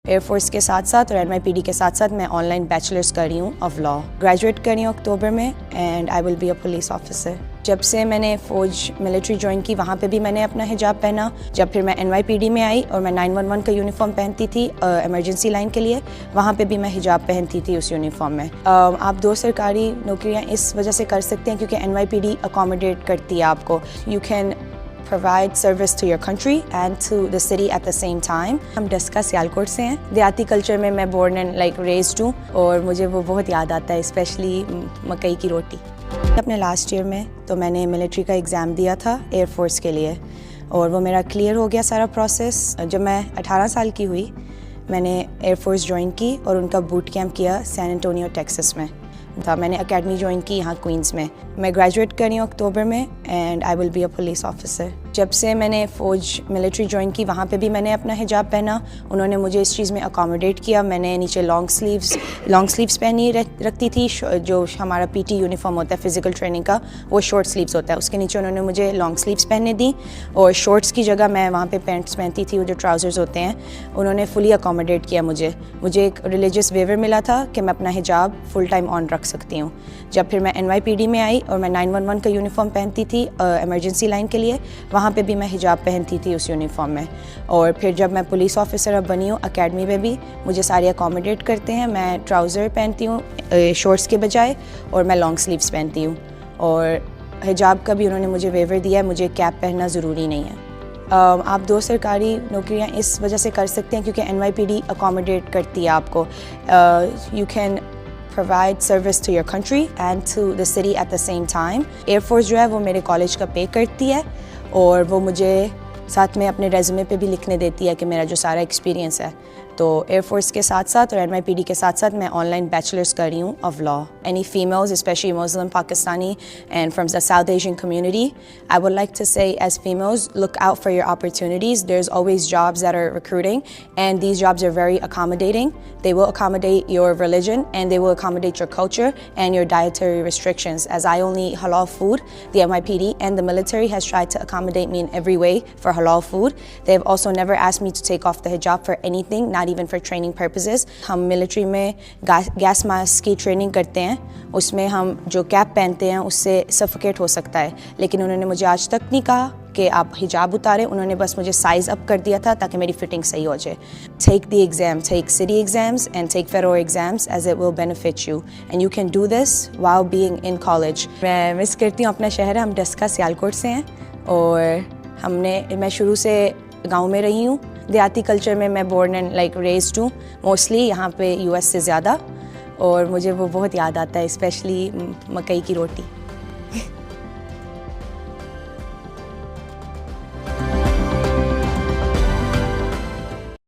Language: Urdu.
ایئر فورس کے ساتھ ساتھ اور NYPD کے ساتھ ساتھ میں آن لائن بیچلرس کر رہی ہوں آف لاء. گریجویٹ کر رہی ہوں اکتوبر میں and I will be a police officer. جب سے میں نے فوج ملٹری جوائن کی وہاں پہ بھی میں نے اپنا حجاب پہنا. جب پھر میں NYPD میں آئی اور میں 911 کا یونیفارم پہنتی تھی ایمرجنسی لائن کے لیے, وہاں پہ بھی میں حجاب پہنتی تھی اس یونیفارم میں. آپ 2 سرکاری نوکریاں اس وجہ سے کر سکتے ہیں کیونکہ NYPD اکوموڈیٹ کرتی ہے آپ کو. You can provide service to your country and to the city at the same time. ہم ڈسکا سیالکوٹ سے ہیں. دیہاتی کلچر میں میں بورن اینڈ لائک ریزڈ ہوں اور مجھے وہ بہت یاد آتا ہے, اسپیشلی مکئی کی روٹی. اپنے لاسٹ ایئر میں تو میں نے ملٹری کا ایگزام دیا تھا ایئر فورس کے لیے اور وہ میرا کلیئر ہو گیا سارا پروسیس. جب میں 18 سال کی ہوئی میں نے ایئر فورس جوائن کی اور ان کا بوٹ کیمپ کیا سین انٹونیو ٹیکسس میں تھا. میں نے اکیڈمی جوائن کی یہاں کوئنس میں. میں گریجویٹ کر رہی ہوں اکتوبر میں and I will be a police officer. جب سے میں نے فوج ملٹری جوائن کی وہاں پہ بھی میں نے اپنا حجاب پہنا. انہوں نے مجھے اس چیز میں اکوموڈیٹ کیا. میں نے نیچے لانگ سلیوز پہنی رکھتی تھی. جو ہمارا PT یونیفارم ہوتا ہے فزیکل ٹریننگ کا وہ شارٹ سلیوز ہوتا ہے, اس کے نیچے انہوں نے مجھے لانگ سلیوز پہننے دیں اور شارٹس کی جگہ میں وہاں پہ پینٹس پہنتی تھی, وہ جو ٹراؤزرز ہوتے ہیں. انہوں نے فلی اکوموڈیٹ کیا مجھے ایک ریلیجیس ویور ملا تھا کہ میں اپنا حجاب فل ٹائم آن رکھ سکتی ہوں. جب پھر میں NYPD میں آئی اور میں 911 کا یونیفارم پہنتی تھی ایمرجنسی لائن کے لیے, وہاں پہ بھی میں حجاب پہنتی تھی اس یونیفارم میں. اور پھر جب میں پولیس آفیسر اب بنی ہوں اکیڈمی میں بھی مجھے سارے اکوموڈیٹ کرتے ہیں. میں ٹراؤزر پہنتی ہوں شارٹس کے بجائے اور میں لانگ سلیوز پہنتی ہوں. اور حجاب کا بھی انہوں نے مجھے ویور دیا ہے, مجھے کیپ پہننا ضروری نہیں ہے. آپ 2 سرکاری نوکریاں اس وجہ سے کر سکتے ہیں کیونکہ NYPD اکوموڈیٹ کرتی ہے آپ کو. You can provide service to your country and to the city at the same time. Air force جو ہے وہ میرے کالج کا پے کرتی ہے اور وہ مجھے ساتھ میں اپنے ریزیومے پہ بھی لکھنے دیتی ہے کہ میرا جو سارا ایکسپیرینس ہے. تو ایئر فورس کے ساتھ ساتھ اور NYPD کے ساتھ ساتھ میں آن لائن بیچلرس کر رہی ہوں of law. Any females, especially Muslim, Pakistani and from the South Asian community, I would like to say as females, look out for your opportunities. There's always jobs that are recruiting and these jobs are very accommodating. They will accommodate your religion and they will accommodate your culture and your dietary restrictions. As I only eat halal food, the NYPD and the military has tried to accommodate me in every way for halal food. They've also never asked me to take off the hijab for anything, not even for training purposes. ہم ملٹری میں گیس ماسک کی ٹریننگ کرتے ہیں, اس میں ہم جو کیپ پہنتے ہیں اس سے سفوکیٹ ہو سکتا ہے, لیکن انہوں نے مجھے آج تک نہیں کہا کہ آپ حجاب اتاریں. انہوں نے بس مجھے سائز اپ کر دیا تھا تاکہ میری فٹنگ صحیح ہو جائے. Take the exam, take city exams and take federal exams as it will benefit you and you can do this while being in college. میں مس کرتی ہوں اپنا شہر. ہم ڈسکا سیالکوٹ سے ہیں اور میں شروع سے گاؤں میں رہی ہوں. دیہاتی کلچر میں میں بورن اینڈ لائک ریزڈ ہوں موسٹلی, یہاں پہ US سے زیادہ, اور مجھے وہ بہت یاد آتا ہے, اسپیشلی مکئی کی روٹی.